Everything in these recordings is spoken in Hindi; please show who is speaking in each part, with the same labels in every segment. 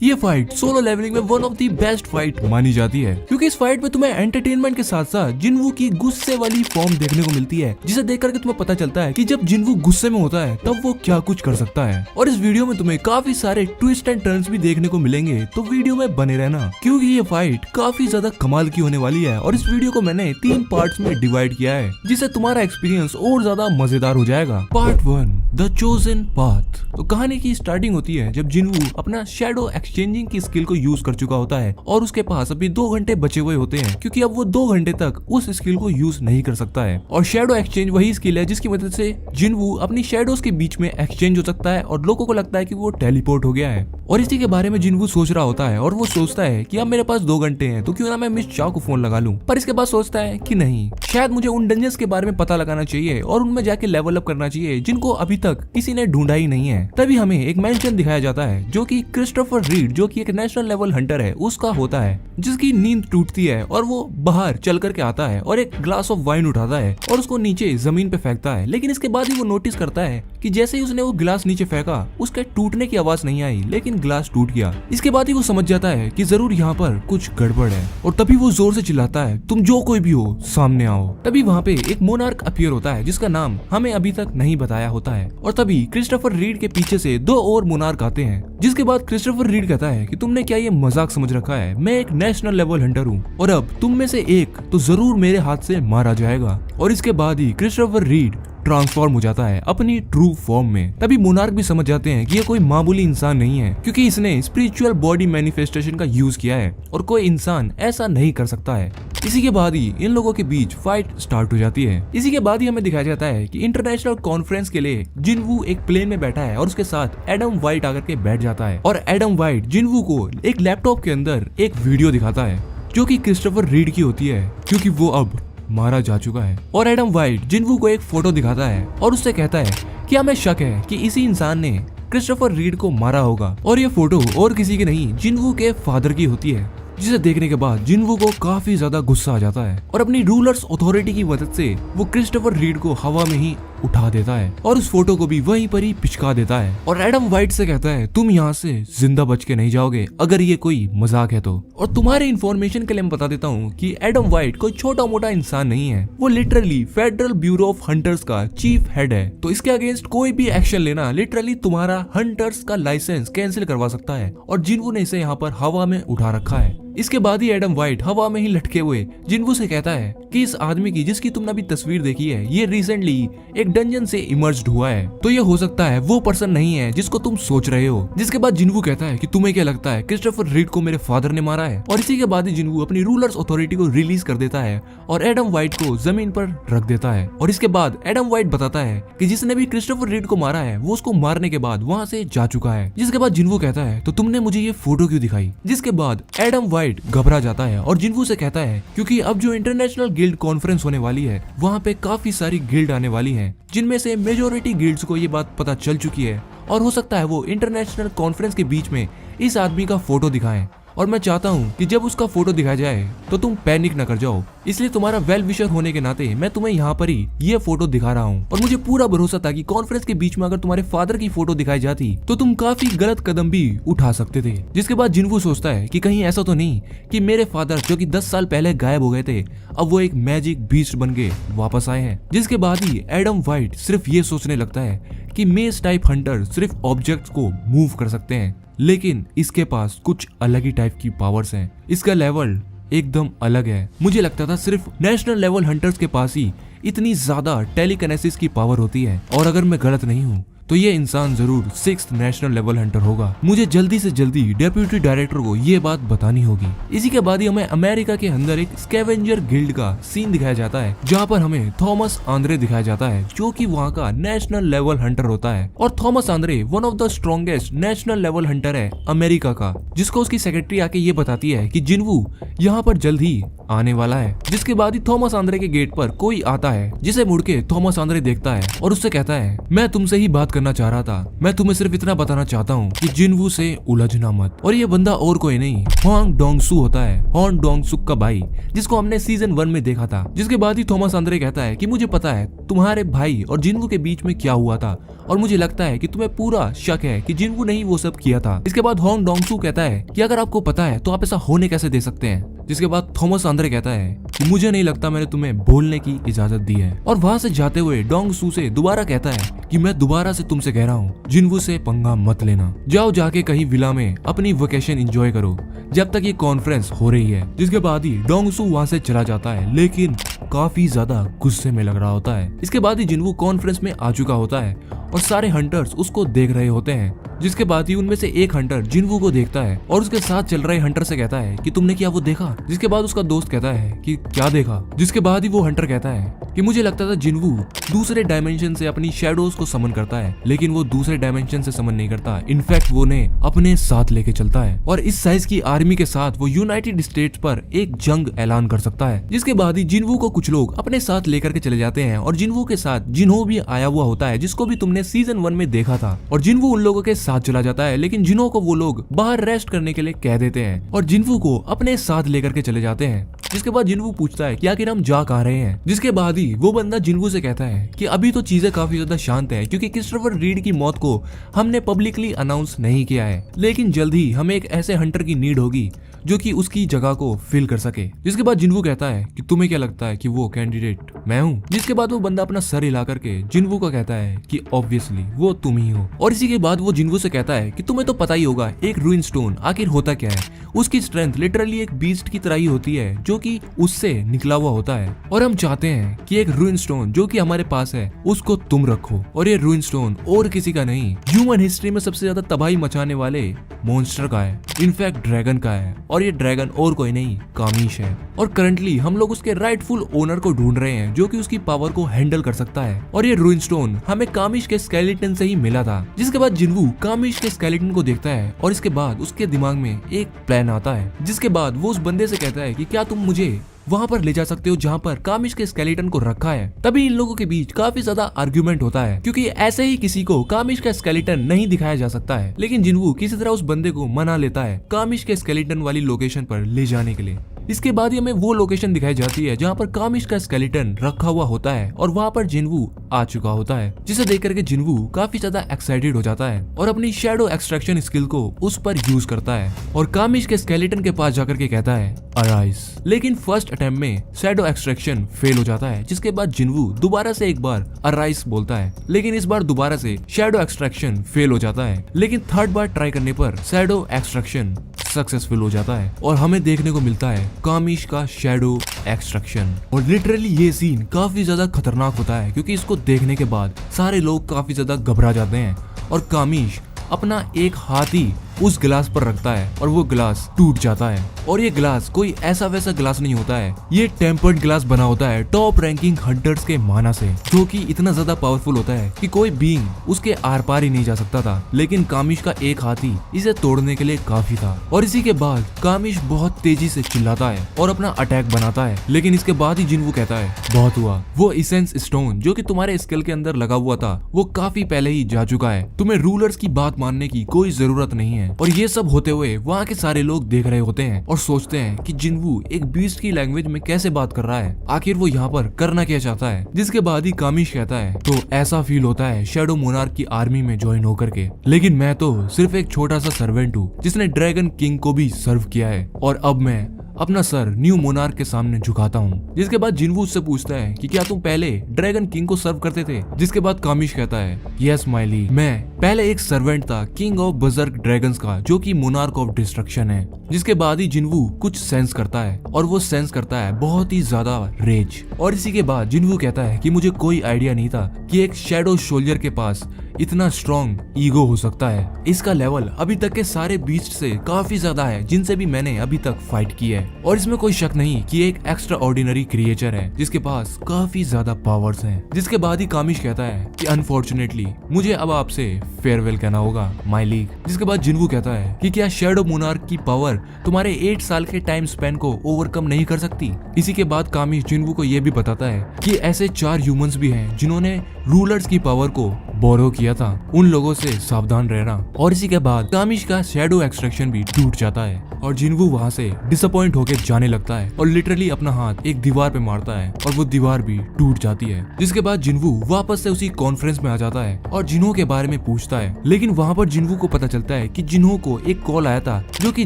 Speaker 1: ये फाइट सोलो लेवलिंग में one of the best fight मानी जाती है, क्योंकि इस फाइट में तुम्हें एंटरटेनमेंट के साथ साथ जिनवू की गुस्से वाली फॉर्म देखने को मिलती है, जिसे देख करके तुम्हें पता चलता है कि जब जिनवू गुस्से में होता है तब वो क्या कुछ कर सकता है। और इस वीडियो में तुम्हें काफी सारे ट्विस्ट एंड टर्न्स भी देखने को मिलेंगे, तो वीडियो में बने रहना, क्योंकि ये फाइट काफी ज्यादा कमाल की होने वाली है। और इस वीडियो को मैंने 3 पार्ट्स में डिवाइड किया है, जिससे तुम्हारा एक्सपीरियंस और ज्यादा मजेदार हो जाएगा। Part 1, the chosen path. तो कहानी की स्टार्टिंग होती है जब जिनवू अपना शैडो एक्सचेंजिंग की स्किल को यूज कर चुका होता है और उसके पास अभी 2 घंटे बचे हुए होते हैं, क्योंकि अब वो 2 घंटे तक उस स्किल को यूज नहीं कर सकता है। और शैडो एक्सचेंज वही स्किल है जिसकी मदद से जिनवू अपनी शैडोज के बीच में एक्सचेंज हो सकता है और लोगों को लगता है कि वो टेलीपोर्ट हो गया है। और इसी के बारे में जिनवू सोच रहा होता है और वो सोचता है कि अब मेरे पास 2 घंटे हैं, तो क्यों ना मैं मिस चाओ को फोन लगा लूं। पर इसके बाद सोचता है कि नहीं, शायद मुझे उन डंजन्स के बारे में पता लगाना चाहिए और उनमें जाके लेवल अप करना चाहिए जिनको अभी तक किसी ने ढूंढा ही नहीं है। तभी हमें एक मेंशन दिखाया जाता है जो कि क्रिस्टोफर रीड, जो कि एक नेशनल लेवल हंटर है, उसका होता है, जिसकी नींद टूटती है और वो बाहर चल करके आता है और एक ग्लास ऑफ वाइन उठाता है और उसको नीचे जमीन पे फेंकता है। लेकिन इसके बाद ही वो नोटिस करता है कि जैसे ही उसने वो गिलास नीचे फेंका, उसके टूटने की आवाज नहीं आई, लेकिन गिलास टूट गया। इसके बाद ही वो समझ जाता है कि जरूर यहाँ पर कुछ गड़बड़ है और तभी वो जोर से चिल्लाता है, तुम जो कोई भी हो सामने आओ। तभी वहाँ पे एक मोनार्क अपीयर होता है जिसका नाम हमें अभी तक नहीं बताया होता है। और तभी क्रिस्टोफर रीड के पीछे से 2 और मोनार्क आते हैं, जिसके बाद क्रिस्टोफर रीड कहता है कि तुमने क्या ये मजाक समझ रखा है, मैं एक नेशनल लेवल हंटर हूँ और अब तुम में से एक तो जरूर मेरे हाथ से मारा जाएगा। और इसके बाद ही क्रिस्टोफर रीड ट्रांसफॉर्म हो जाता है अपनी ट्रू फॉर्म में। तभी मोनार्क भी समझ जाते हैं कि ये कोई मामूली इंसान नहीं है, क्योंकि इसने स्पिरिचुअल बॉडी मैनिफेस्टेशन का यूज किया है और कोई इंसान ऐसा नहीं कर सकता है। इसी के बाद ही इन लोगों के बीच फाइट स्टार्ट हो जाती है। इसी के बाद ही हमें दिखाया जाता है कि इंटरनेशनल कॉन्फ्रेंस के लिए जिनवू एक प्लेन में बैठा है और उसके साथ एडम वाइट आकर के बैठ जाता है। और एडम वाइट जिनवू को एक लैपटॉप के अंदर एक वीडियो दिखाता है जो कि क्रिस्टोफर रीड की होती है, क्योंकि वो अब मारा जा चुका है। और एडम वाइट जिनवू को एक फोटो दिखाता है और उससे कहता है कि हमें शक है कि इसी इंसान ने क्रिस्टोफर रीड को मारा होगा। और ये फोटो और किसी की नहीं, जिनवू के फादर की होती है, जिसे देखने के बाद जिनवू को काफी ज्यादा गुस्सा आ जाता है और अपनी रूलर्स अथॉरिटी की मदद से वो क्रिस्टोफर रीड को हवा में ही उठा देता है और उस फोटो को भी वहीं पर ही पिचका देता है। और एडम वाइट से कहता है, तुम यहाँ से जिंदा बच के नहीं जाओगे अगर ये कोई मजाक है तो। और तुम्हारे इन्फॉर्मेशन के लिए मैं बता देता हूँ कि एडम वाइट कोई छोटा मोटा इंसान नहीं है, वो literally federal bureau of hunters का चीफ हेड है। तो इसके अगेंस्ट कोई भी एक्शन लेना लिटरली तुम्हारा हंटर्स का लाइसेंस कैंसिल करवा सकता है। और जिनवू ने इसे यहाँ पर हवा में उठा रखा है। इसके बाद ही एडम वाइट हवा में ही लटके हुए जिनवू से कहता है कि इस आदमी की जिसकी तुमने अभी तस्वीर देखी है, ये रिसेंटली एक डंजन से इमर्ज्ड हुआ है, तो ये हो सकता है वो पर्सन नहीं है जिसको तुम सोच रहे हो। जिसके बाद जिनवू कहता है कि तुम्हें क्या लगता है क्रिस्टोफर रीड को मेरे फादर ने मारा है। और इसी के बाद ही जिनवू अपनी रूलर्स अथॉरिटी को रिलीज कर देता है और एडम वाइट को जमीन पर रख देता है। और इसके बाद एडम वाइट बताता है कि जिसने भी क्रिस्टोफर रीड को मारा है वो उसको मारने के बाद वहाँ से जा चुका है। जिसके बाद जिनवू कहता है, तो तुमने मुझे ये फोटो क्यों दिखाई। जिसके बाद एडम वाइट घबरा जाता है और जिनवू से कहता है, क्योंकि अब जो इंटरनेशनल गिल्ड कॉन्फ्रेंस होने वाली है वहाँ पे काफी सारी गिल्ड आने वाली हैं, जिनमें से मेजॉरिटी गिल्ड्स को ये बात पता चल चुकी है और हो सकता है वो इंटरनेशनल कॉन्फ्रेंस के बीच में इस आदमी का फोटो दिखाएं। और मैं चाहता हूँ कि जब उसका फोटो दिखाया जाए तो तुम पैनिक न कर जाओ, इसलिए तुम्हारा वेल विशर होने के नाते मैं तुम्हें यहाँ पर ही ये फोटो दिखा रहा हूँ। और मुझे पूरा भरोसा था कि कॉन्फ्रेंस के बीच में अगर तुम्हारे फादर की फोटो दिखाई जाती तो तुम काफी गलत कदम भी उठा सकते थे। जिसके बाद जिनवू सोचता है कि कहीं ऐसा तो नहीं कि मेरे फादर जो कि 10 साल पहले गायब हो गए थे, अब वो एक मैजिक बीस्ट बन के वापस आए हैं। जिसके बाद ही एडम वाइट सिर्फ ये सोचने लगता है कि मेज टाइप हंटर सिर्फ ऑब्जेक्ट्स को मूव कर सकते हैं, लेकिन इसके पास कुछ अलग ही टाइप की पावर्स हैं। इसका लेवल एकदम अलग है। मुझे लगता था सिर्फ नेशनल लेवल हंटर्स के पास ही इतनी ज्यादा टेलीकिनेसिस की पावर होती है, और अगर मैं गलत नहीं हूँ तो ये इंसान जरूर 6th नेशनल लेवल हंटर होगा। मुझे जल्दी से जल्दी डेप्यूटी डायरेक्टर को ये बात बतानी होगी। इसी के बाद ही हमें अमेरिका के अंदर एक स्कैवेंजर गिल्ड का सीन दिखाया जाता है, जहाँ पर हमें थॉमस आंद्रे दिखाया जाता है, जो कि वहाँ का नेशनल लेवल हंटर होता है। और Thomas Andre one of the strongest national level Hunter है अमेरिका का, जिसको उसकी सेक्रेटरी आके ये बताती है कि जिनवू यहाँ पर जल्द ही आने वाला है। जिसके बाद ही थॉमस आंद्रे के गेट पर कोई आता है, जिसे मुड़ के थॉमस आंद्रे देखता है और उससे कहता है, मैं तुमसे ही बात करना चाह रहा था, मैं तुम्हें सिर्फ इतना बताना चाहता हूँ कि जिनवू से उलझना मत। और ये बंदा और कोई नहीं होंग डोंगसू होता है, होंग डोंगसुक का भाई, जिसको हमने सीजन 1 में देखा था। जिसके बाद ही थॉमस आंद्रे कहता है कि मुझे पता है तुम्हारे भाई और जिनवू के बीच में क्या हुआ था, और मुझे लगता है कि तुम्हें पूरा शक है कि जिनवू ने ही वो सब किया था। इसके बाद होंग डोंगसू कहता है कि अगर आपको पता है तो आप ऐसा होने कैसे दे सकते हैं। जिसके बाद थॉमस आंद्रे कहता है कि मुझे नहीं लगता मैंने तुम्हें बोलने की इजाजत दी है। और वहां से जाते हुए डोंगसू से दोबारा कहता है कि मैं दोबारा से तुमसे कह रहा हूँ, जिनवू से पंगा मत लेना। जाओ जाके कहीं विला में अपनी वेकेशन एंजॉय करो जब तक ये कॉन्फ्रेंस हो रही है। जिसके बाद ही डोंगसू वहां से चला जाता है, लेकिन काफी ज्यादा गुस्से में लग रहा होता है। इसके बाद ही जिनवू कॉन्फ्रेंस में आ चुका होता है और सारे हंटर्स उसको देख रहे होते हैं। जिसके बाद ही उनमें से एक हंटर जिनवू को देखता है और उसके साथ चल रहे हंटर से कहता है कि तुमने क्या वो देखा। जिसके बाद उसका दोस्त कहता है कि क्या देखा। जिसके बाद ही वो हंटर कहता है कि मुझे लगता था जिनवू दूसरे डायमेंशन से अपनी शैडोज को समन करता है, लेकिन वो दूसरे डायमेंशन से समन नहीं करता, इनफैक्ट वो ने अपने साथ लेके चलता है और इस साइज की आर्मी के साथ वो यूनाइटेड स्टेट्स पर एक जंग ऐलान कर सकता है। जिसके बाद ही जिनवू को कुछ लोग अपने साथ लेकर के चले जाते हैं और जिनवू के साथ जिन्हो भी आया हुआ होता है, जिसको भी तुमने सीजन 1 में देखा था। और जिनवू उन लोगों के साथ चला जाता है, लेकिन जिन्हो को वो लोग बाहर रेस्ट करने के लिए कह देते हैं और जिनवू को अपने साथ लेकर के चले जाते हैं। जिसके बाद जिनवू पूछता है कि आखिर हम जा कहाँ रहे हैं। जिसके बाद ही वो बंदा जिनवू से कहता है कि अभी तो चीजें काफी ज्यादा शांत है, क्योंकि क्रिस्टोफर रीड की मौत को हमने पब्लिकली अनाउंस नहीं किया है, लेकिन जल्द ही हमें एक ऐसे हंटर की नीड होगी जो कि उसकी जगह को फिल कर सके। जिसके बाद जिनवू कहता है कि तुम्हें क्या लगता है कि वो कैंडिडेट मैं हूँ। जिसके बाद वो बंदा अपना सर हिला करके जिनवू को कहता है कि ऑब्वियसली वो तुम ही हो। और इसी के बाद वो जिनवू से कहता है कि तुम्हें तो पता ही होगा एक रूइन स्टोन आखिर होता क्या है। उसकी स्ट्रेंथ लिटरली एक बीस्ट की तरह ही होती है जो कि उससे निकला हुआ होता है, और हम चाहते हैं कि एक रूइन स्टोन जो कि हमारे पास है उसको तुम रखो। और ये रूइन स्टोन और किसी का नहीं, ह्यूमन हिस्ट्री में सबसे ज्यादा तबाही मचाने वाले मॉन्स्टर का है, इनफैक्ट ड्रैगन का है। और ये ड्रैगन और कोई नहीं कामिश है, और करंटली हम लोग उसके राइटफुल ओनर को ढूंढ रहे हैं जो कि उसकी पावर को हैंडल कर सकता है। और ये रूइन स्टोन हमें कामिश के स्केलेटन से ही मिला था। जिसके बाद जिनवू कामिश के स्केलेटन को देखता है और इसके बाद उसके दिमाग में एक प्लान आता है। जिसके बाद वो उस बंदे से कहता है कि क्या तुम मुझे वहां पर ले जा सकते हो जहां पर कामिश के स्केलेटन को रखा है। तभी इन लोगों के बीच काफी ज्यादा आर्ग्यूमेंट होता है, क्योंकि ऐसे ही किसी को कामिश का स्केलेटन नहीं दिखाया जा सकता है। लेकिन जिनवू किसी तरह उस बंदे को मना लेता है कामिश के स्केलेटन वाली लोकेशन पर ले जाने के लिए। इसके बाद हमें वो लोकेशन दिखाई जाती है जहाँ पर कामिश का स्केलेटन रखा हुआ होता है और वहाँ पर जिनवू आ चुका होता है, जिसे देख करके जिनवू काफी ज्यादा एक्साइटेड हो जाता है और अपनी शैडो एक्सट्रैक्शन स्किल को उस पर यूज करता है और कामिश के स्केलेटन के पास जाकर के कहता है अराइज। लेकिन फर्स्ट अटेम्प्ट में शैडो एक्सट्रैक्शन फेल हो जाता है। जिसके बाद जिनवू दोबारा से एक बार अराइज बोलता है, लेकिन इस बार दोबारा से शैडो एक्सट्रैक्शन फेल हो जाता है। लेकिन थर्ड बार ट्राई करने पर शैडो एक्सट्रैक्शन सक्सेसफुल हो जाता है और हमें देखने को मिलता है कामिश का शैडो एक्सट्रैक्शन। और लिटरली ये सीन काफी ज्यादा खतरनाक होता है, क्योंकि इसको देखने के बाद सारे लोग काफी ज्यादा घबरा जाते हैं और कामिश अपना एक हाथ ही उस गिलास पर रखता है और वो गिलास टूट जाता है। और ये गिलास कोई ऐसा वैसा गिलास नहीं होता है, ये टेम्पर्ड गिलास बना होता है टॉप रैंकिंग हंटर्स के माना से, जो कि इतना ज्यादा पावरफुल होता है कि कोई बीइंग उसके आर पार ही नहीं जा सकता था। लेकिन कामिश का एक हाथ ही इसे तोड़ने के लिए काफी था। और इसी के बाद कामिश बहुत तेजी से चिल्लाता है और अपना अटैक बनाता है। लेकिन इसके बाद ही जिनवू कहता है बहुत हुआ, वो इसेंस स्टोन जो कि तुम्हारे स्किल के अंदर लगा हुआ था वो काफी पहले ही जा चुका है, तुम्हें रूलर्स की बात मानने की कोई जरूरत नहीं है। और ये सब होते हुए वहाँ के सारे लोग देख रहे होते हैं और सोचते हैं कि जिनवू एक बीस्ट की लैंग्वेज में कैसे बात कर रहा है, आखिर वो यहाँ पर करना क्या चाहता है। जिसके बाद ही कामिश कहता है तो ऐसा फील होता है शैडो मोनार्क की आर्मी में ज्वाइन होकर के, लेकिन मैं तो सिर्फ एक छोटा सा सर्वेंट हूँ जिसने ड्रैगन किंग को भी सर्व किया है और अब मैं अपना सर न्यू मोनार्क के सामने झुकाता हूँ। जिसके बाद जिनवू उससे पूछता है कि क्या तुम पहले ड्रैगन किंग को सर्व करते थे। जिसके बाद कामिश कहता है यस माइली, मैं पहले एक सर्वेंट था किंग ऑफ बजर्क ड्रैगन्स का, जो कि मोनार्क ऑफ डिस्ट्रक्शन है। जिसके बाद ही जिनवू कुछ सेंस करता है और वो सेंस करता है बहुत ही ज्यादा रेज। और इसी के बाद जिनवू कहता है कि मुझे कोई आइडिया नहीं था कि एक शैडो सोल्जर के पास इतना स्ट्रॉन्ग ईगो हो सकता है। इसका लेवल अभी तक के सारे बीस्ट से काफी ज्यादा है जिनसे भी मैंने अभी तक फाइट की है। और इसमें कोई शक नहीं कि एक एक्स्ट्रा ऑर्डिनरी क्रिएचर है जिसके पास काफी ज्यादा पावर्स हैं। जिसके बाद ही कामिश कहता है कि अनफॉर्चुनेटली मुझे अब आपसे फेयरवेल कहना होगा माय लीग। जिसके बाद जिनवू कहता है कि क्या शैडो मोनार्क की पावर तुम्हारे 8 साल के टाइम स्पेन को ओवरकम नहीं कर सकती। इसी के बाद कामिश जिनवू को यह भी बताता है कि ऐसे 4 ह्यूमंस भी हैं जिन्होंने रूलर्स की पावर को बोरो किया किया था उन लोगों से सावधान रहना। और इसी के बाद कामिश का शैडो एक्सट्रैक्शन भी टूट जाता है और जिन्वू वहाँ से डिसअपॉइंट होकर जाने लगता है और लिटरली अपना हाथ एक दीवार पे मारता है और वो दीवार भी टूट जाती है। जिसके बाद जिन्वू वापस से उसी कॉन्फ्रेंस में आ जाता है और जिन्हो के बारे में पूछता है, लेकिन वहाँ पर जिन्वू को पता चलता है कि जिन्हो को एक कॉल आया था जो कि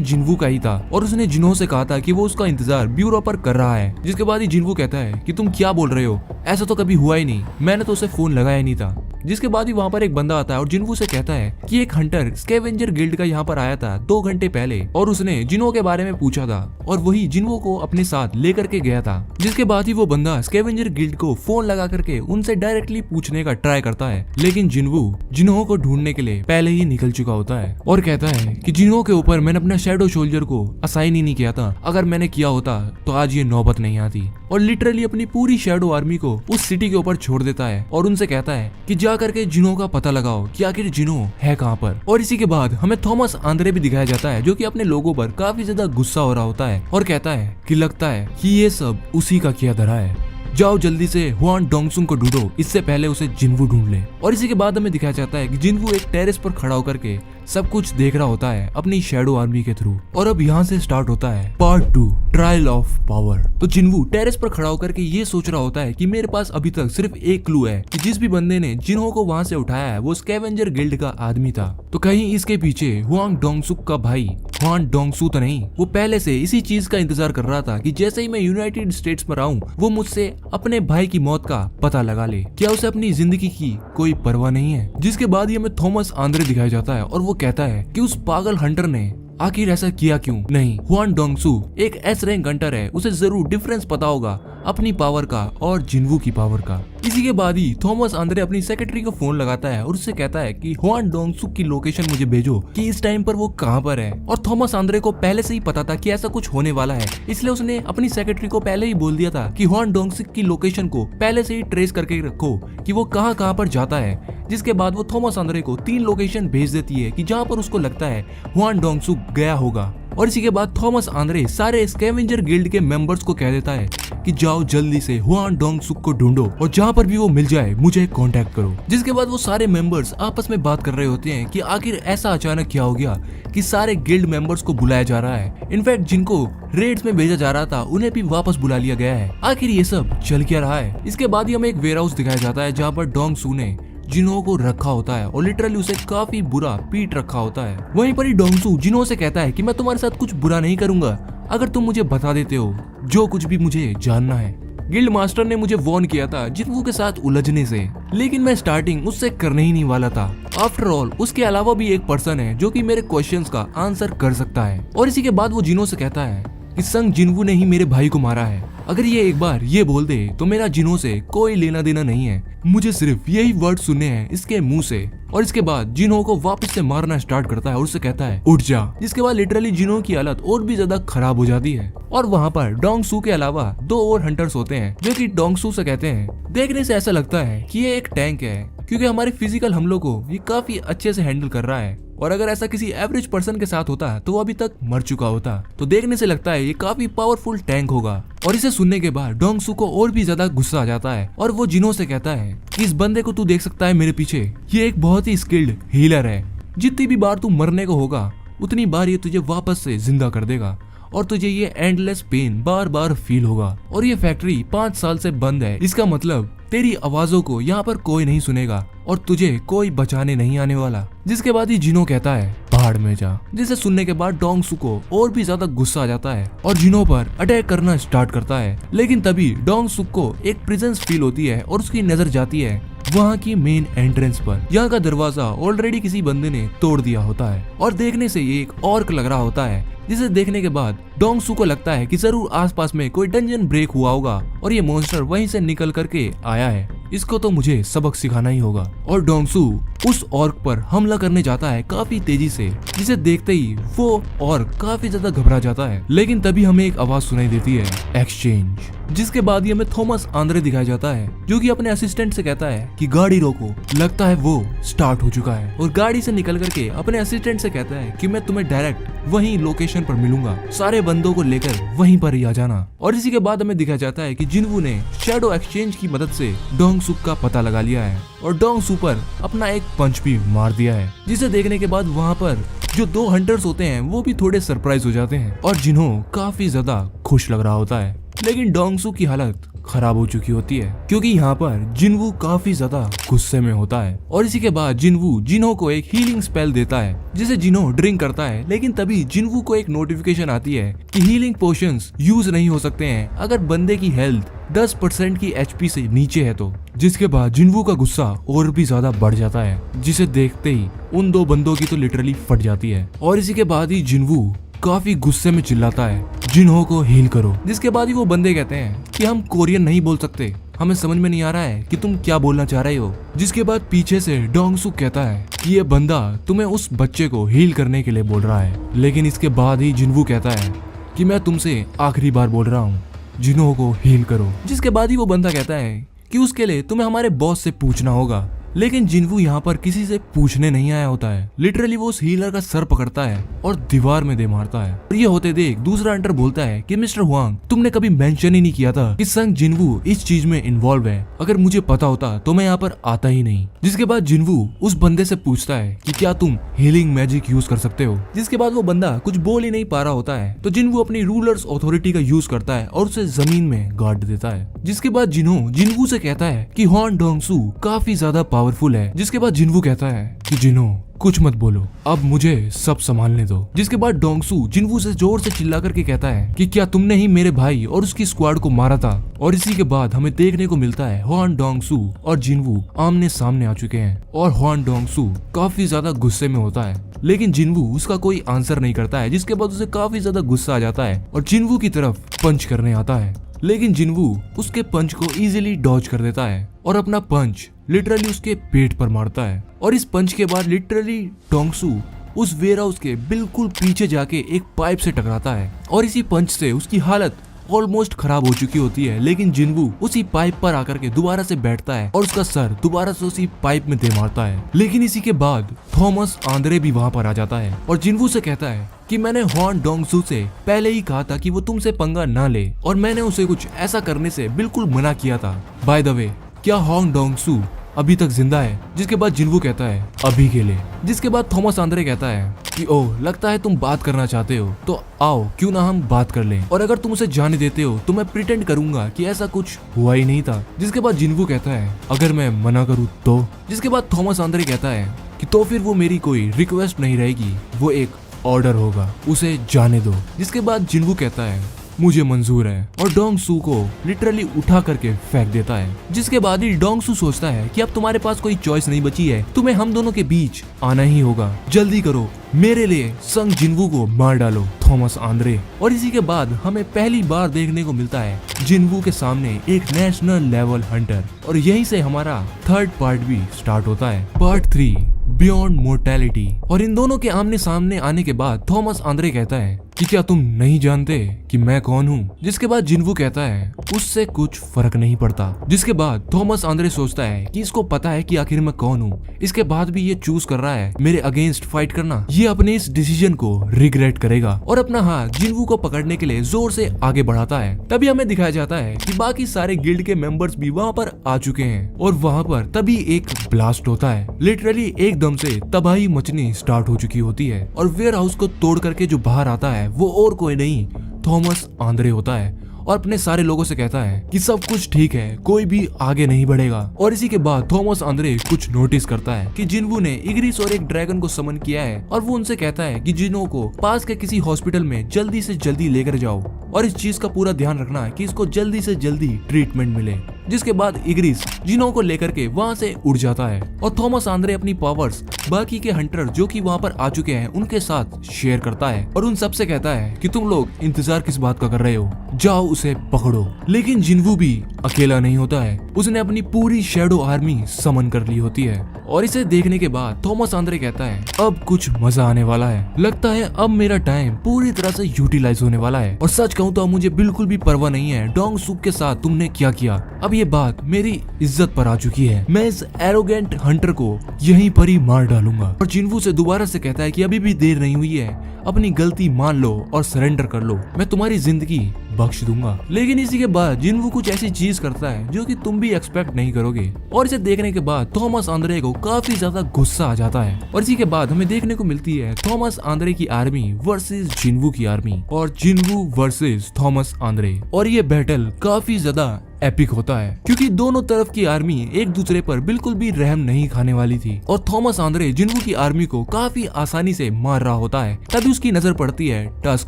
Speaker 1: जिन्वू का ही था और उसने जिन्हो से कहा था कि वो उसका इंतजार ब्यूरो पर कर रहा है। जिसके बाद ही जिन्वू कहता है कि तुम क्या बोल रहे हो, ऐसा तो कभी हुआ ही नहीं, मैंने तो उसे फोन लगाया नहीं था। जिसके बाद ही वहाँ पर एक बंदा आता है और जिन्वू से कहता है कि एक हंटर स्कैवेंजर गिल्ड का यहाँ पर आया था 2 घंटे पहले और उसने जिन्हो के बारे में पूछा था और वही जिन्वू को अपने साथ लेकर के गया था। जिसके बाद ही वो बंदा स्कैवेंजर गिल्ड को फोन लगा करके उनसे डायरेक्टली पूछने का ट्राई करता है, लेकिन जिन्वू जिन्हो को ढूंढने के लिए पहले ही निकल चुका होता है और कहता है कि जिन्हो के ऊपर मैंने अपना शैडो सोल्जर को असाइन ही नहीं किया था, अगर मैंने किया होता तो आज ये नौबत नहीं आती। और लिटरली अपनी पूरी शैडो आर्मी को उस सिटी के ऊपर छोड़ देता है और उनसे कहता है कि जा करके जिन्हो का पता लगाओ कि आखिर जिन्हो है कहाँ पर। और इसी के बाद हमें थॉमस आंद्रे भी दिखाया जाता है जो कि अपने लोगों पर काफी ज्यादा गुस्सा हो रहा होता है और कहता है कि लगता है कि ये सब उसी का किया धरा है, जाओ जल्दी से हुआन डोंगसुंग को ढूंढो, इससे पहले उसे जिन्वू ढूंढ ले। और इसी के बाद हमें दिखाया जाता है कि जिन्वू एक टेरेस पर खड़ा होकर के सब कुछ देख रहा होता है अपनी शैडो आर्मी के थ्रू। और अब यहाँ से स्टार्ट होता है पार्ट 2 ट्रायल ऑफ पावर। तो जिन्वू टेरेस पर खड़ा होकर के ये सोच रहा होता है कि मेरे पास अभी तक सिर्फ एक क्लू है कि जिस भी बंदे ने जिन्हो को वहाँ से उठाया है वो स्कैवेंजर गिल्ड का आदमी था, तो कहीं इसके पीछे हुआंग डोंगसुक का भाई हुआन डोंगसू तो नहीं। वो पहले से इसी चीज का इंतजार कर रहा था कि जैसे ही मैं यूनाइटेड स्टेट्स पर आऊं वो मुझसे अपने भाई की मौत का पता लगा ले, क्या उसे अपनी जिंदगी की कोई परवाह नहीं है। जिसके बाद ही हमें थॉमस आंद्रे दिखाया जाता है और वो कहता है कि उस पागल हंटर ने आखिर ऐसा किया क्यों। नहीं, हुआन डोंगसू एक एस रैंक हंटर है, उसे जरूर डिफरेंस पता होगा अपनी पावर का और जिन्वू की पावर का। इसी के बाद ही थॉमस आंद्रे अपनी सेक्रेटरी को फोन लगाता है और उससे कहता है कि हुआन डोंगसू की लोकेशन मुझे भेजो कि इस टाइम पर वो कहाँ पर है। और थॉमस आंद्रे को पहले से ही पता था कि ऐसा कुछ होने वाला है, इसलिए उसने अपनी सेक्रेटरी को पहले ही बोल दिया था कि हुआन डोंगसू की लोकेशन को पहले से ही ट्रेस करके रखो कि वो कहाँ पर जाता है। जिसके बाद वो थॉमस आंद्रे को 3 लोकेशन भेज देती है कि जहाँ पर उसको लगता है हुआन डोंगसू गया होगा। और इसी के बाद थॉमस आंद्रे सारे स्कैवेंजर गिल्ड के मेंबर्स को कह देता है कि जाओ जल्दी से हुआन डोंगसुक को ढूंढो और जहाँ पर भी वो मिल जाए मुझे कांटेक्ट करो। जिसके बाद वो सारे मेंबर्स आपस में बात कर रहे होते हैं कि आखिर ऐसा अचानक क्या हो गया कि सारे गिल्ड मेंबर्स को बुलाया जा रहा है। इनफैक्ट जिनको रेड्स में भेजा जा रहा था उन्हें भी वापस बुला लिया गया है। आखिर ये सब चल क्या रहा है। इसके बाद ही हमें एक वेयर हाउस दिखाया जाता है जहाँ पर डोंगसू ने जिन्हो को रखा होता है और लिटरली उसे काफी बुरा पीट रखा होता है। वहीं पर ही डोंगसू जिन्हो से कहता है कि मैं तुम्हारे साथ कुछ बुरा नहीं करूंगा अगर तुम मुझे बता देते हो जो कुछ भी मुझे जानना है। गिल्ड मास्टर ने मुझे वॉर्न किया था जिन्हो के साथ उलझने से, लेकिन मैं स्टार्टिंग उससे करने ही नहीं वाला था। आफ्टर ऑल उसके अलावा भी एक पर्सन है जो कि मेरे क्वेश्चंस का आंसर कर सकता है। और इसी के बाद वो जिन्हो से कहता है कि संग जिन्वू ने ही मेरे भाई को मारा है, अगर ये एक बार ये बोल दे तो मेरा जिन्हो से कोई लेना देना नहीं है, मुझे सिर्फ यही वर्ड सुनने हैं इसके मुंह से। और इसके बाद जिन्हो को वापस से मारना स्टार्ट करता है और उससे कहता है उठ जा। जिसके बाद लिटरली जिन्हो की हालत और भी ज्यादा खराब हो जाती है। और वहाँ पर डोंगसू के अलावा 2 और हंटर्स होते हैं जो कि डोंगसू से कहते हैं देखने से ऐसा लगता है कि ये एक टैंक है क्योंकि हमारे फिजिकल हमलों को ये काफी अच्छे से हैंडल कर रहा है, और अगर ऐसा किसी एवरेज पर्सन के साथ होता तो वो अभी तक मर चुका होता। तो देखने से लगता है ये काफी पावरफुल टैंक होगा। और इसे सुनने के बाद डोंगसू को और भी ज्यादा गुस्सा आ जाता है और वो जिन्हो से कहता है कि इस बंदे को तू देख सकता है मेरे पीछे, ये एक बहुत ही स्किल्ड हीलर है, जितनी भी बार तू मरने को होगा उतनी बार ये तुझे वापस से जिंदा कर देगा और तुझे ये एंडलेस पेन बार बार फील होगा। और ये फैक्ट्री 5 साल से बंद है, इसका मतलब तेरी आवाजों को यहाँ पर कोई नहीं सुनेगा और तुझे कोई बचाने नहीं आने वाला। जिसके बाद ही जिन्हो कहता है पहाड़ में जा। जिसे सुनने के बाद डोंगसू को और भी ज्यादा गुस्सा आ जाता है और जिन्हो पर अटैक करना स्टार्ट करता है। लेकिन तभी डोंगसू को एक प्रेजेंस फील होती है और उसकी नजर जाती है वहाँ की मेन एंट्रेंस पर। यहाँ का दरवाजा ऑलरेडी किसी बंदे ने तोड़ दिया होता है और देखने से ये एक ऑर्क लग रहा होता है, जिसे देखने के बाद डोंगसू को लगता है कि जरूर आसपास में कोई डंजन ब्रेक हुआ होगा और ये मॉन्स्टर वहीं से निकल करके आया है, इसको तो मुझे सबक सिखाना ही होगा। और डोंगसू उस ऑर्क पर हमला करने जाता है काफी तेजी से, जिसे देखते ही वो ऑर्क काफी ज्यादा घबरा जाता है। लेकिन तभी हमें एक आवाज सुनाई देती है एक्सचेंज। जिसके बाद ही हमें थॉमस आंद्रे दिखाया जाता है जो कि अपने असिस्टेंट से कहता है कि गाड़ी रोको, लगता है वो स्टार्ट हो चुका है। और गाड़ी से निकल करके अपने असिस्टेंट से कहता है कि मैं तुम्हें डायरेक्ट वहीं लोकेशन पर मिलूंगा, सारे बंदों को लेकर वहीं पर ही आ जाना। और इसी के बाद हमें दिखाया जाता है कि जिन्वू ने शैडो एक्सचेंज की मदद से डोंगसुक का पता लगा लिया है और डोंग सू पर अपना एक पंच भी मार दिया है, जिसे देखने के बाद वहाँ पर जो 2 हंटर्स होते हैं वो भी थोड़े सरप्राइज हो जाते हैं और जिन्हों काफी ज्यादा खुश लग रहा होता है। लेकिन डोंग सू की हालत खराब हो चुकी होती है क्योंकि यहाँ पर जिनवू काफी ज्यादा गुस्से में होता है और इसी के बाद जिनवू जिन्हों को एक हीलिंग स्पेल देता है जिसे जिन्हों ड्रिंक करता है। लेकिन तभी जिनवू को एक नोटिफिकेशन आती है कि हीलिंग पोशंस यूज नहीं हो सकते हैं अगर बंदे की हेल्थ 10% की एचपी से नीचे है तो। जिसके बाद जिनवू का गुस्सा और भी ज्यादा बढ़ जाता है, जिसे देखते ही उन 2 बंदों की तो लिटरली फट जाती है और इसी के बाद ही जिनवू काफी गुस्से में चिल्लाता है जिन्हों को हील करो। जिसके बाद ही वो बंदे कहते हैं कि हम कोरियन नहीं बोल सकते, हमें समझ में नहीं आ रहा है कि तुम क्या बोलना चाह रहे हो। जिसके बाद पीछे से डोंग सू कहता है कि ये बंदा तुम्हें उस बच्चे को हील करने के लिए बोल रहा है। लेकिन इसके बाद ही जिनवू कहता है कि मैं तुमसे आखिरी बार बोल रहा हूँ, जिन्हों को हील करो। जिसके बाद ही वो बंदा कहता है कि उसके लिए तुम्हें हमारे बॉस से पूछना होगा। लेकिन जिनवू यहाँ पर किसी से पूछने नहीं आया होता है, लिटरली वो उस हीलर का सर पकड़ता है और दीवार में दे मारता है। और ये होते देख दूसरा हंटर बोलता है कि मिस्टर हुआंग, तुमने कभी मेंशन ही नहीं किया था कि संग जिनवू इस चीज में इन्वॉल्व है, अगर मुझे पता होता तो मैं यहाँ पर आता ही नहीं। जिसके बाद जिनवू उस बंदे से पूछता है कि क्या तुम हीलिंग मैजिक यूज कर सकते हो। जिसके बाद वो बंदा कुछ बोल ही नहीं पा रहा होता है तो जिनवू अपनी रूलर्स अथॉरिटी का यूज करता है और उसे जमीन में गाड़ देता है। जिसके बाद जिनवू से कहता है कि हुआन डोंग सू काफी ज्यादा पावरफुल है। जिसके बाद जिनवू कहता है कि जिन्हों कुछ मत बोलो, अब मुझे सब संभालने दो। जिसके बाद डोंग सू जिनवू से जोर से चिल्ला करके कहता है कि क्या तुमने ही मेरे भाई और उसकी स्क्वाड को मारा था। और इसी के बाद हमें देखने को मिलता है हुआन डोंग सू और जिनवू आमने सामने आ चुके हैं और हुआन डोंग सू काफी ज्यादा गुस्से में होता है। लेकिन जिनवू उसका कोई आंसर नहीं करता है, जिसके बाद उसे काफी ज्यादा गुस्सा आ जाता है और जिनवू की तरफ पंच करने आता है। लेकिन जिनवू उसके पंच को इजीली डॉज कर देता है और अपना पंच लिटरली उसके पेट पर मारता है। और इस पंच के बाद लिटरली डोंग सू उस वेयर हाउस के बिल्कुल पीछे जाके एक पाइप से टकराता है और इसी पंच से उसकी हालत ऑलमोस्ट खराब हो चुकी होती है। लेकिन जिनवू उसी पाइप पर आकर के दोबारा से बैठता है और उसका सर दोबारा से उसी पाइप में दे मारता है। लेकिन इसी के बाद थॉमस आंद्रे भी वहाँ पर आ जाता है और जिनवू से कहता है कि मैंने हुआन डोंग सू से पहले ही कहा था कि वो तुमसे पंगा ना ले और मैंने उसे कुछ ऐसा करने से बिल्कुल मना किया था। बाय द वे, क्या हुआन डोंग सू अभी तक जिंदा है। जिसके बाद जिनवू कहता है अभी के लिए। जिसके बाद थॉमस आंद्रे कहता है कि ओह लगता है तुम बात करना चाहते हो, तो आओ क्यों ना हम बात कर लें, और अगर तुम उसे जाने देते हो तो मैं प्रिटेंड करूंगा कि ऐसा कुछ हुआ ही नहीं था। जिसके बाद जिनवू कहता है अगर मैं मना करूं तो। जिसके बाद थॉमस आंद्रे कहता है कि तो फिर वो मेरी कोई रिक्वेस्ट नहीं रहेगी, वो एक ऑर्डर होगा, उसे जाने दो। जिसके बाद जिनवू कहता है मुझे मंजूर है और डोंग सू को लिटरली उठा करके फेंक देता है। जिसके बाद ही डोंग सू सोचता है कि अब तुम्हारे पास कोई चॉइस नहीं बची है, तुम्हें हम दोनों के बीच आना ही होगा, जल्दी करो, मेरे लिए संग जिनवू को मार डालो थॉमस आंद्रे। और इसी के बाद हमें पहली बार देखने को मिलता है जिनवू के सामने एक नेशनल लेवल हंटर और यहीं से हमारा 3rd पार्ट भी स्टार्ट होता है, पार्ट 3 बियॉन्ड मोर्टेलिटी। और इन दोनों के आमने सामने आने के बाद थॉमस आंद्रे कहता है कि क्या तुम नहीं जानते कि मैं कौन हूँ। जिसके बाद जिनवू कहता है उससे कुछ फर्क नहीं पड़ता। जिसके बाद थॉमस आंद्रे सोचता है कि इसको पता है कि आखिर मैं कौन हूँ, इसके बाद भी ये चूज कर रहा है मेरे अगेंस्ट फाइट करना। ये अपने इस डिसीजन को रिग्रेट करेगा और अपना हाथ जिनवू को पकड़ने के लिए जोर से आगे बढ़ाता है। तभी हमें दिखाया जाता है कि बाकी सारे गिल्ड के मेंबर्स भी वहाँ पर आ चुके हैं और वहाँ पर तभी एक ब्लास्ट होता है। लिटरली एकदम से तबाही मचनी स्टार्ट हो चुकी होती है और वेयर हाउस को तोड़ करके जो बाहर आता है वो और कोई नहीं थॉमस आंद्रे होता है और अपने सारे लोगों से कहता है कि सब कुछ ठीक है, कोई भी आगे नहीं बढ़ेगा। और इसी के बाद थॉमस आंद्रे कुछ नोटिस करता है कि जिनवू ने इग्रिस और एक ड्रैगन को समन किया है और वो उनसे कहता है कि जिनों को पास के किसी हॉस्पिटल में जल्दी से जल्दी लेकर जाओ और इस चीज का पूरा ध्यान रखना कि इसको जल्दी से जल्दी ट्रीटमेंट मिले। जिसके बाद इग्रिस जिनों को लेकर के वहाँ से उड़ जाता है और थॉमस आंद्रे अपनी पावर्स बाकी के हंटर जो कि वहाँ पर आ चुके हैं उनके साथ शेयर करता है और उन सबसे कहता है कि तुम लोग इंतजार किस बात का कर रहे हो, जाओ उसे पकड़ो। लेकिन जिनवू भी अकेला नहीं होता है, उसने अपनी पूरी शैडो आर्मी समन कर ली होती है और इसे देखने के बाद थॉमस आंद्रे कहता है अब कुछ मजा आने वाला है, लगता है अब मेरा टाइम पूरी तरह से यूटिलाइज होने वाला है। और सच कहूँ तो मुझे बिल्कुल भी परवाह नहीं है डोंग सू के साथ तुमने क्या किया, अब ये बात मेरी इज्जत पर आ चुकी है, मैं इस एरोगेंट हंटर को यहीं पर ही मार डालूंगा। और जिनवू से दोबारा से कहता है कि अभी भी देर नहीं हुई है, अपनी गलती मान लो और सरेंडर कर लो, मैं तुम्हारी जिंदगी बख्श दूंगा। लेकिन इसी के बाद जिनवू कुछ ऐसी चीज करता है जो कि तुम भी एक्सपेक्ट नहीं करोगे, और इसे देखने के बाद थॉमस आंद्रे को काफी ज्यादा गुस्सा आ जाता है। और इसी के बाद हमें देखने को मिलती है थॉमस आंद्रे की आर्मी वर्सेस जिनवू की आर्मी, और जिनवू वर्सेस थॉमस आंद्रे। और ये बैटल काफी ज्यादा एपिक होता है क्योंकि दोनों तरफ की आर्मी एक दूसरे पर बिल्कुल भी रहम नहीं खाने वाली थी, और थॉमस आंद्रे जिनवू की आर्मी को काफी आसानी से मार रहा होता है। तभी उसकी नजर पड़ती है टस्क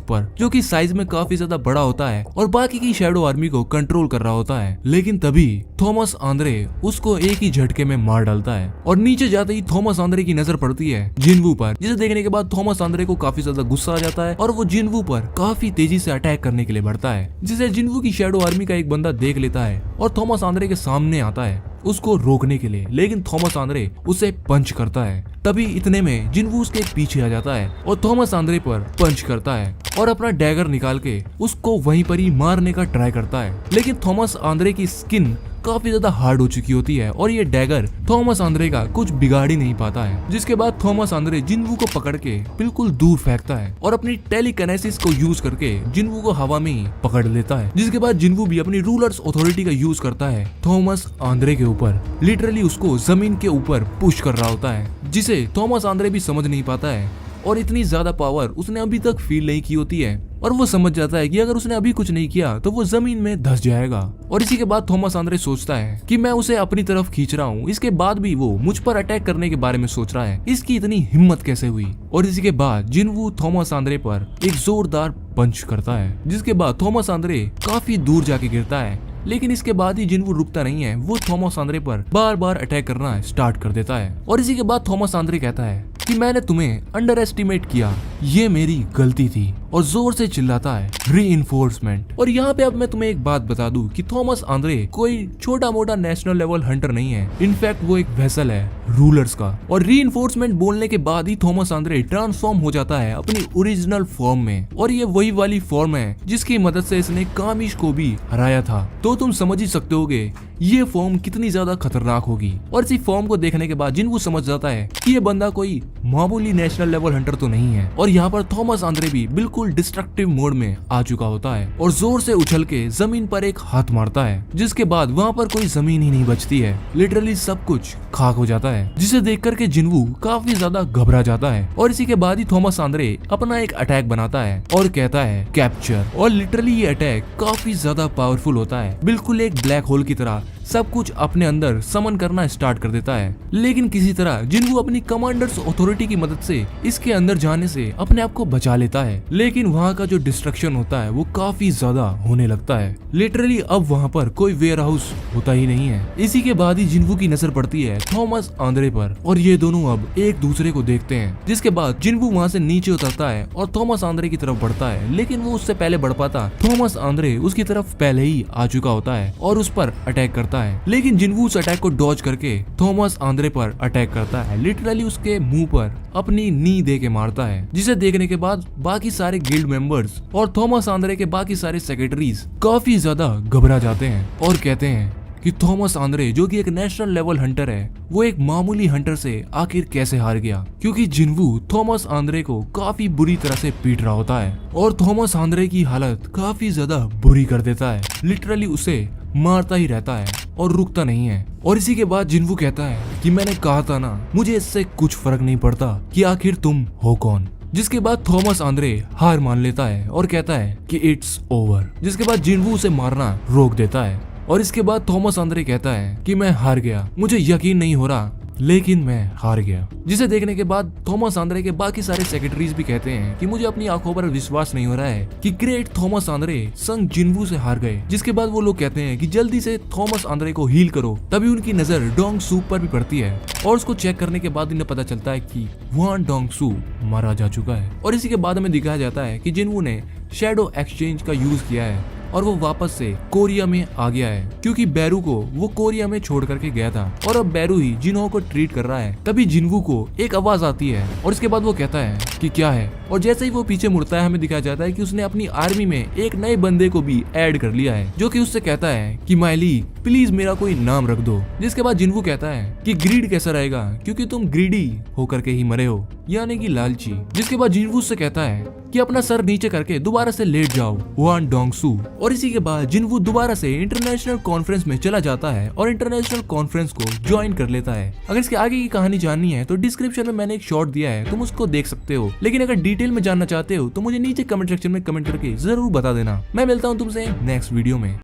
Speaker 1: पर, जो कि साइज में काफी ज्यादा बड़ा होता है और बाकी की शैडो आर्मी को कंट्रोल कर रहा होता है। लेकिन तभी थॉमस आंद्रे उसको एक ही झटके में मार डालता है, और नीचे जाते ही थॉमस आंद्रे की नजर पड़ती है जिनवू पर, जिसे देखने के बाद थॉमस आंद्रे को काफी ज्यादा गुस्सा आ जाता है और वो जिनवू पर काफी तेजी से अटैक करने के लिए बढ़ता है, जिसे जिनवू की शैडो आर्मी का एक बंदा देख लेता है और थॉमस आंद्रे के सामने आता है उसको रोकने के लिए। लेकिन थॉमस आंद्रे उसे पंच करता है। तभी इतने में जिनवू उसके पीछे आ जाता है और थॉमस आंद्रे पर पंच करता है और अपना डैगर निकाल के उसको वहीं पर ही मारने का ट्राई करता है। लेकिन थॉमस आंद्रे की स्किन काफी ज्यादा हार्ड हो चुकी होती है और ये डैगर थॉमस आंद्रे का कुछ बिगाड़ ही नहीं पाता है, जिसके बाद थॉमस आंद्रे जिनवू को पकड़ के बिल्कुल दूर फेंकता है और अपनी टेलीकिनेसिस को यूज करके जिनवू को हवा में ही पकड़ लेता है। जिसके बाद जिनवू भी अपनी रूलर्स अथॉरिटी का यूज करता है थॉमस आंद्रे के ऊपर, लिटरली उसको जमीन के ऊपर पुश कर रहा होता है, जिसे थॉमस आंद्रे भी समझ नहीं पाता है। और इतनी ज्यादा पावर उसने अभी तक फील नहीं की होती है, और वो समझ जाता है कि अगर उसने अभी कुछ नहीं किया तो वो जमीन में धंस जाएगा। और इसी के बाद थॉमस आंद्रे सोचता है कि मैं उसे अपनी तरफ खींच रहा हूँ, इसके बाद भी वो मुझ पर अटैक करने के बारे में सोच रहा है, इसकी इतनी हिम्मत कैसे हुई। और इसी के बाद जिनवू थॉमस आंद्रे पर एक जोरदार पंच करता है, जिसके बाद थॉमस आंद्रे काफी दूर जाके गिरता है। लेकिन इसके बाद ही जिनवू रुकता नहीं है, वो थॉमस आंद्रे पर बार बार अटैक करना स्टार्ट कर देता है। और इसी के बाद थॉमस आंद्रे कहता है कि मैंने तुम्हें अंडर एस्टिमेट किया, ये मेरी गलती थी, और जोर से चिल्लाता है रीइंफोर्समेंट। और यहाँ पे अब मैं तुम्हें एक बात बता दूं कि थॉमस आंद्रे कोई छोटा मोटा नेशनल लेवल हंटर नहीं है, इनफैक्ट वो एक वेसल है रूलर्स का। और रीइंफोर्समेंट बोलने के बाद ही थॉमस आंद्रे ट्रांसफॉर्म हो जाता है अपनी ओरिजिनल फॉर्म में, और ये वही वाली फॉर्म है जिसकी मदद से इसने कामिश को भी हराया था। तो तुम समझ ही सकते होगे ये फॉर्म कितनी ज्यादा खतरनाक होगी। और इसी फॉर्म को देखने के बाद जिनवू समझ जाता है कि ये बंदा कोई मामूली नेशनल लेवल हंटर तो नहीं है। और यहाँ पर थॉमस आंद्रे भी बिल्कुल डिस्ट्रक्टिव मोड में आ चुका होता है और जोर से उछल के जमीन पर एक हाथ मारता है, जिसके बाद वहाँ पर कोई जमीन ही नहीं बचती है, लिटरली सब कुछ खाक हो जाता है, जिसे देख करके जिनवू काफी ज्यादा घबरा जाता है। और इसी के बाद ही थॉमस आंद्रे अपना एक अटैक बनाता है और कहता है कैप्चर। और लिटरली ये अटैक काफी ज्यादा पावरफुल होता है, बिल्कुल एक ब्लैक होल की तरह सब कुछ अपने अंदर समन करना स्टार्ट कर देता है। लेकिन किसी तरह जिनवू अपनी कमांडर्स अथॉरिटी की मदद से इसके अंदर जाने से अपने आप को बचा लेता है। लेकिन वहाँ का जो डिस्ट्रक्शन होता है वो काफी ज्यादा होने लगता है, लिटरली अब वहाँ पर कोई वेयर हाउस होता ही नहीं है। इसी के बाद ही जिनवू की नजर पड़ती है थॉमस आंद्रे पर, और ये दोनों अब एक दूसरे को देखते हैं। जिसके बाद जिनवू वहाँ से नीचे उतरता है और थॉमस आंद्रे की तरफ बढ़ता है, लेकिन वो उससे पहले बढ़ पाता, थॉमस आंद्रे उसकी तरफ पहले ही आ चुका होता है और उस पर अटैक करता है। लेकिन जिनवू उस अटैक को डॉज करके थॉमस आंद्रे पर अटैक करता है, लिटरली उसके मुंह पर अपनी नी दे के मारता है, जिसे देखने के बाद बाकी सारे गिल्ड मेंबर्स और थॉमस आंद्रे के बाकी सारे सेक्रेटरीज काफी ज्यादा घबरा जाते हैं और कहते हैं कि थॉमस आंद्रे जो कि एक नेशनल लेवल हंटर है, वो एक मामूली हंटर से आखिर कैसे हार गया, क्योंकि जिनवू थॉमस आंद्रे को काफी बुरी तरह से पीट रहा होता है और थॉमस आंद्रे की हालत काफी ज्यादा बुरी कर देता है, लिटरली उसे मारता ही रहता है और रुकता नहीं है। और इसी के बाद जिनवू कहता है कि मैंने कहा था ना, मुझे इससे कुछ फर्क नहीं पड़ता कि आखिर तुम हो कौन। जिसके बाद थॉमस आंद्रे हार मान लेता है और कहता है कि इट्स ओवर। जिसके बाद जिनवू उसे मारना रोक देता है और इसके बाद थॉमस आंद्रे कहता है कि मैं हार गया, मुझे यकीन नहीं हो रहा, लेकिन मैं हार गया। जिसे देखने के बाद थॉमस आंद्रे के बाकी सारे सेक्रेटरीज भी कहते हैं कि मुझे अपनी आंखों पर विश्वास नहीं हो रहा है कि ग्रेट थॉमस आंद्रे संग जिनवू से हार गए। जिसके बाद वो लोग कहते हैं कि जल्दी से थॉमस आंद्रे को हील करो। तभी उनकी नजर डोंग सू पर भी पड़ती है और उसको चेक करने के बाद इन्हें पता चलता है कि वहाँ डोंग सू मारा जा चुका है। और इसी के बाद हमें दिखाया जाता है कि जिनवू ने शैडो एक्सचेंज का यूज किया है और वो वापस से कोरिया में आ गया है, क्योंकि बैरू को वो कोरिया में छोड़ करके गया था और अब बैरू ही जिन्हो को ट्रीट कर रहा है। तभी जिनवू को एक आवाज आती है और इसके बाद वो कहता है कि क्या है, और जैसे ही वो पीछे मुड़ता है हमें दिखाया जाता है कि उसने अपनी आर्मी में एक नए बंदे को भी ऐड कर लिया है, जो कि उससे कहता है कि माइली प्लीज मेरा कोई नाम रख दो। जिसके बाद जिनवू कहता है कि ग्रीड कैसा रहेगा, क्योंकि तुम ग्रीडी होकर के ही मरे हो, यानी कि लालची। जिसके बाद जिनवू से कहता है कि अपना सर नीचे करके दोबारा से लेट जाओ, हुआन डोंगसू। और इसी के बाद जिनवू दोबारा से इंटरनेशनल कॉन्फ्रेंस में चला जाता है और इंटरनेशनल कॉन्फ्रेंस को ज्वाइन कर लेता है। अगर इसके आगे की कहानी जाननी है तो डिस्क्रिप्शन में मैंने एक शॉर्ट दिया है, तुम उसको देख सकते हो। लेकिन अगर डिटेल में जानना चाहते हो तो मुझे नीचे कमेंट सेक्शन में कमेंट करके जरूर बता देना। मैं मिलता हूँ तुमसे नेक्स्ट वीडियो में।